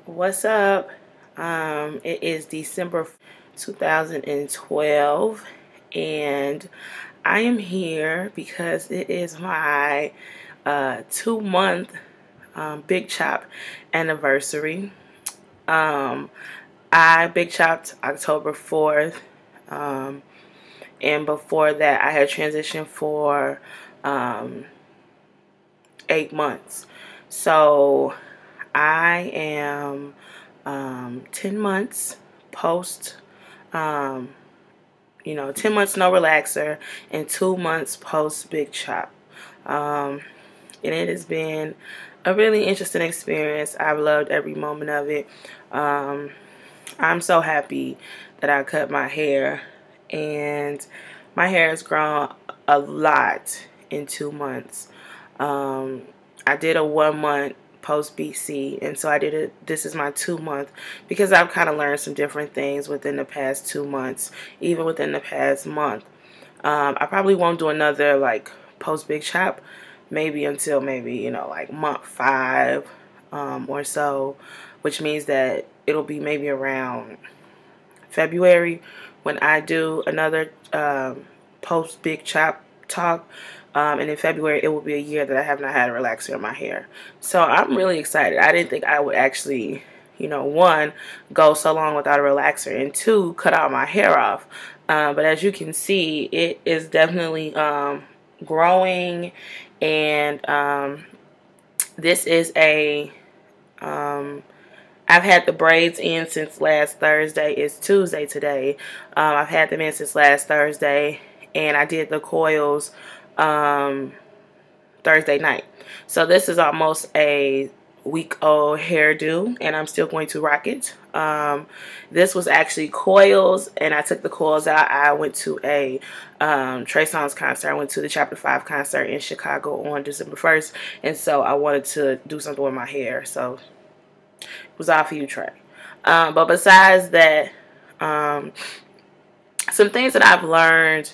What's up? It is December 2012, and I am here because it is my 2-month Big Chop anniversary. I Big Chopped October 4th, and before that, I had transitioned for 8 months. So I am 10 months post, 10 months no relaxer and 2 months post Big Chop. And it has been a really interesting experience. I've loved every moment of it. I'm so happy that I cut my hair, and my hair has grown a lot in 2 months. I did a 1 month post BC, and so this is my 2 month, because I've kind of learned some different things within the past 2 months, even within the past month. I probably won't do another like post Big Chop maybe until like month 5 or so, which means that it'll be maybe around February when I do another post Big Chop talk. And in February, it will be a year that I have not had a relaxer in my hair. So I'm really excited. I didn't think I would actually, one, go so long without a relaxer, and two, cut all my hair off. But as you can see, it is definitely growing. And this is I've had the braids in since last Thursday. It's Tuesday today. I've had them in since last Thursday, and I did the coils Thursday night. So this is almost a week-old hairdo, and I'm still going to rock it. This was actually Coils, and I took the coils out. I went to a Trey Songz concert. I went to the Chapter 5 concert in Chicago on December 1st, and so I wanted to do something with my hair. So it was all for you, Trey. But besides that, some things that I've learned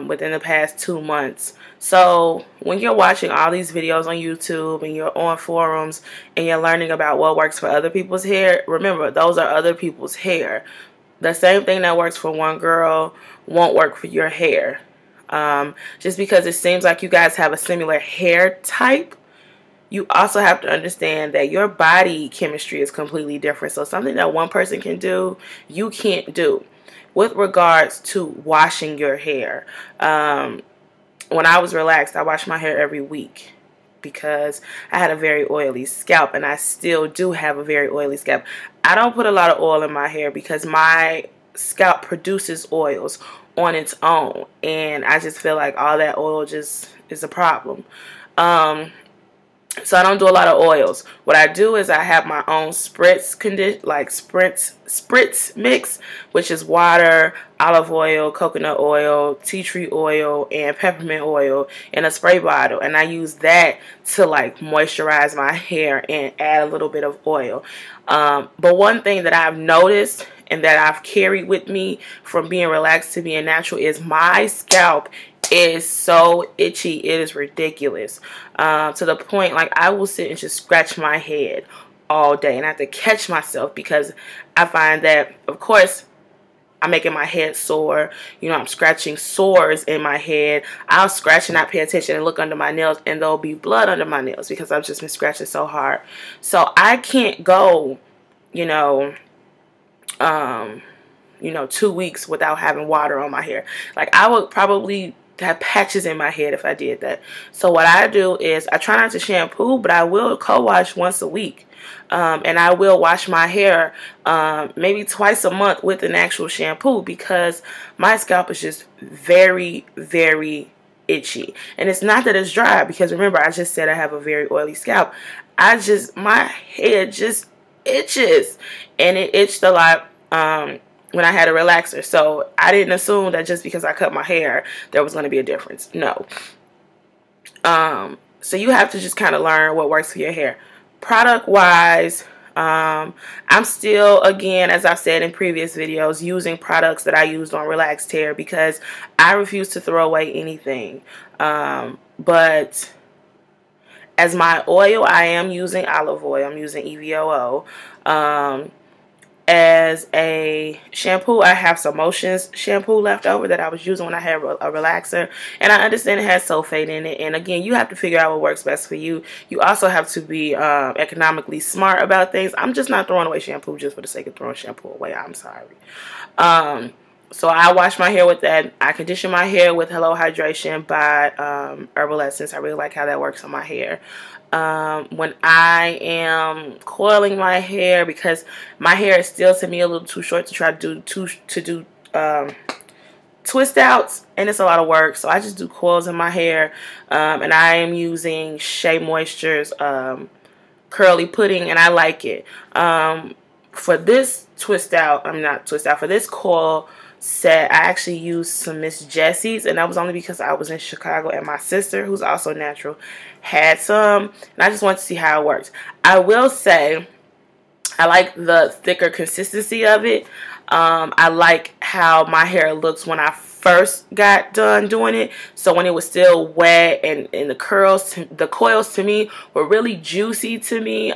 within the past 2 months. So when you're watching all these videos on YouTube and you're on forums and you're learning about what works for other people's hair, remember, those are other people's hair. The same thing that works for one girl won't work for your hair. Just because it seems like you guys have a similar hair type, you also have to understand that your body chemistry is completely different. So something that one person can do, you can't do. With regards to washing your hair, when I was relaxed, I washed my hair every week because I had a very oily scalp, and I still do have a very oily scalp. I don't put a lot of oil in my hair because my scalp produces oils on its own, and I just feel like all that oil just is a problem. So I don't do a lot of oils. What I do is I have my own spritz mix, which is water, olive oil, coconut oil, tea tree oil, and peppermint oil in a spray bottle. And I use that to like moisturize my hair and add a little bit of oil. But one thing that I've noticed and that I've carried with me from being relaxed to being natural is my scalp is so itchy. It is ridiculous, to the point like I will sit and just scratch my head all day, and I have to catch myself because I find that, of course, I'm making my head sore. I'm scratching sores in my head. I'll scratch and not pay attention and look under my nails, and there'll be blood under my nails because I've just been scratching so hard. So I can't go 2 weeks without having water on my hair. Like, I would probably have patches in my head if I did that. So what I do is I try not to shampoo, but I will co-wash once a week. And I will wash my hair maybe twice a month with an actual shampoo, because my scalp is just very, very itchy. And it's not that it's dry, because remember, I just said I have a very oily scalp. My head just itches, and it itched a lot when I had a relaxer. So I didn't assume that just because I cut my hair there was going to be a difference. No. So you have to just kind of learn what works for your hair. Product wise, I'm still, again, as I've said in previous videos, using products that I used on relaxed hair because I refuse to throw away anything. But As my oil, I am using olive oil. I'm using EVOO. As a shampoo, I have some Motions shampoo left over that I was using when I had a relaxer, and I understand it has sulfate in it, and again, you have to figure out what works best for you. You also have to be economically smart about things. I'm just not throwing away shampoo just for the sake of throwing shampoo away. I'm sorry. So I wash my hair with that. I condition my hair with Hello Hydration by Herbal Essence. I really like how that works on my hair. When I am coiling my hair, because my hair is still to me a little too short to try to do twist outs, and it's a lot of work, so I just do coils in my hair. And I am using Shea Moisture's curly pudding, and I like it. For this for this coil set, I actually used some Miss Jessie's, and that was only because I was in Chicago and my sister, who's also natural, had some, and I just wanted to see how it works. I will say I like the thicker consistency of it. I like how my hair looks when I first got done doing it. So when it was still wet, and the coils to me were really juicy to me.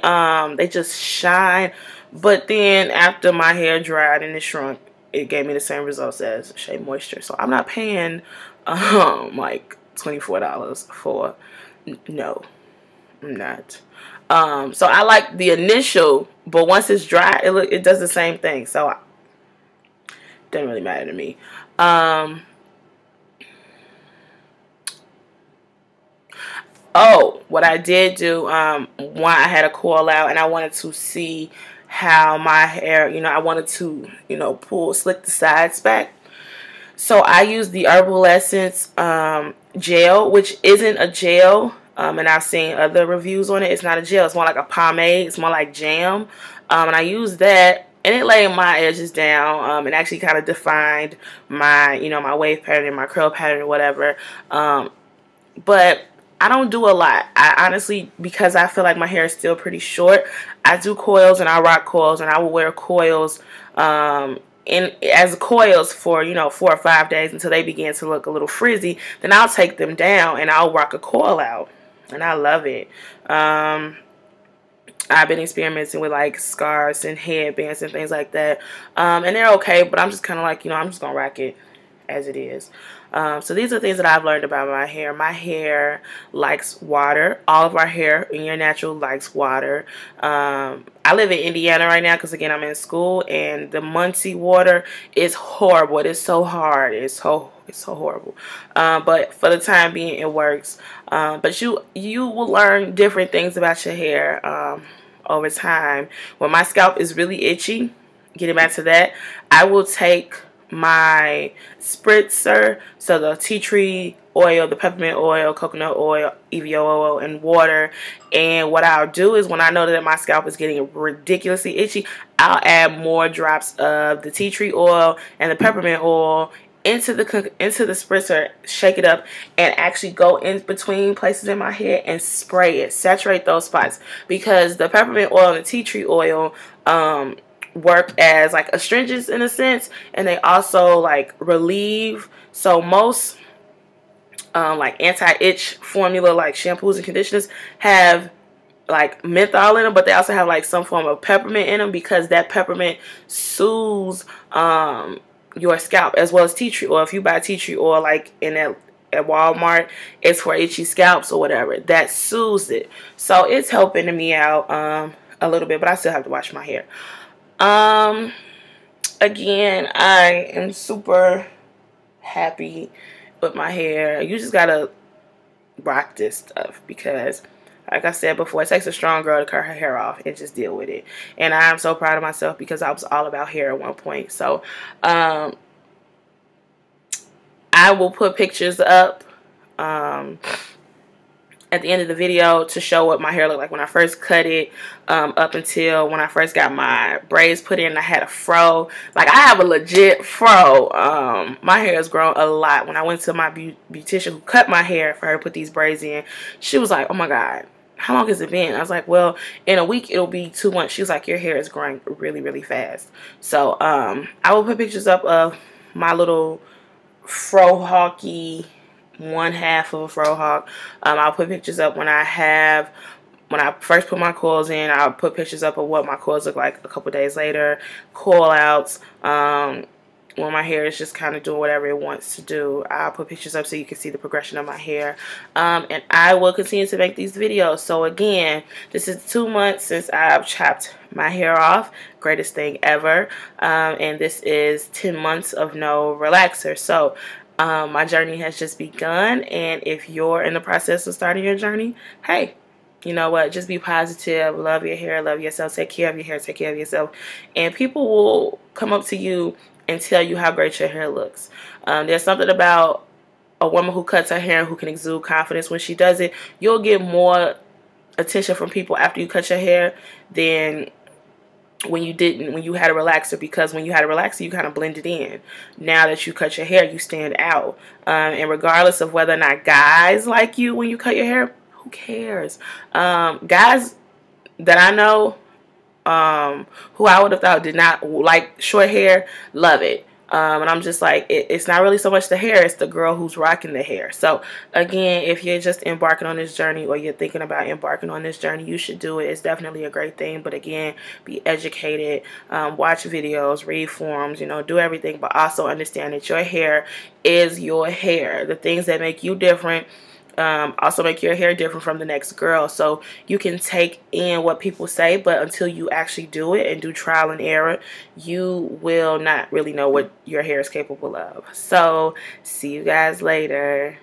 They just shine. But then after my hair dried and it shrunk, it gave me the same results as Shea Moisture. So I'm not paying like $24 for, no, I'm not. So I like the initial, but once it's dry, it does the same thing. So it doesn't really matter to me. Oh, what I did do, when I had a coil out and I wanted to see how my hair, I wanted to, slick the sides back. So I used the Herbal Essence gel, which isn't a gel, and I've seen other reviews on it. It's not a gel. It's more like a pomade. It's more like jam. And I used that, and it laid my edges down, and actually kind of defined my, my wave pattern and my curl pattern or whatever. But I don't do a lot. I honestly, because I feel like my hair is still pretty short, I do coils and I rock coils, and I will wear coils as coils for 4 or 5 days until they begin to look a little frizzy. Then I'll take them down and I'll rock a coil out, and I love it. I've been experimenting with like scarves and headbands and things like that, and they're okay, but I'm just kind of like, I'm just gonna rock it as it is. So these are things that I've learned about my hair. My hair likes water. All of our hair in your natural likes water. I live in Indiana right now because, again, I'm in school, and the Muncie water is horrible. It is so hard. It's so horrible. But for the time being, it works. But you will learn different things about your hair over time. When my scalp is really itchy, getting back to that, I will take my spritzer, so the tea tree oil, the peppermint oil, coconut oil, EVO oil, and water. And what I'll do is, when I know that my scalp is getting ridiculously itchy, I'll add more drops of the tea tree oil and the peppermint oil into the spritzer, shake it up, and actually go in between places in my hair and spray it, saturate those spots, because the peppermint oil and the tea tree oil work as like astringents in a sense, and they also like relieve. So most like anti-itch formula like shampoos and conditioners have like menthol in them, but they also have like some form of peppermint in them, because that peppermint soothes your scalp, as well as tea tree oil. If you buy tea tree oil like at Walmart, it's for itchy scalps or whatever, that soothes it. So it's helping me out a little bit, but I still have to wash my hair. Again, I am super happy with my hair. You just gotta rock this stuff, because like I said before, it takes a strong girl to cut her hair off and just deal with it. And I'm so proud of myself, because I was all about hair at one point. So I will put pictures up at the end of the video to show what my hair looked like when I first cut it, up until when I first got my braids put in. I had a fro. Like, I have a legit fro. My hair has grown a lot. When I went to my beautician who cut my hair for her to put these braids in, she was like, oh my God, how long has it been? I was like, well, in a week it'll be 2 months. She was like, your hair is growing really, really fast. So I will put pictures up of my little fro hawky one half of a fro hawk. I'll put pictures up when I first put my coils in. I'll put pictures up of what my coils look like a couple days later, coil outs. When my hair is just kind of doing whatever it wants to do, I'll put pictures up so you can see the progression of my hair. And I will continue to make these videos. So again, this is 2 months since I've chopped my hair off. Greatest thing ever. And this is 10 months of no relaxer. So my journey has just begun. And if you're in the process of starting your journey, hey, you know what? Just be positive. Love your hair. Love yourself. Take care of your hair. Take care of yourself. And people will come up to you and tell you how great your hair looks. There's something about a woman who cuts her hair and who can exude confidence when she does it. You'll get more attention from people after you cut your hair than when you didn't, when you had a relaxer, because when you had a relaxer, you kind of blended in. Now that you cut your hair, you stand out. And regardless of whether or not guys like you when you cut your hair, who cares? Guys that I know, who I would have thought did not like short hair, love it. And I'm just like, it's not really so much the hair, it's the girl who's rocking the hair. So again, if you're just embarking on this journey, or you're thinking about embarking on this journey, you should do it. It's definitely a great thing. But again, be educated, watch videos, read forums, you know, do everything, but also understand that your hair is your hair. The things that make you different also make your hair different from the next girl. So you can take in what people say, but until you actually do it and do trial and error, you will not really know what your hair is capable of. So see you guys later.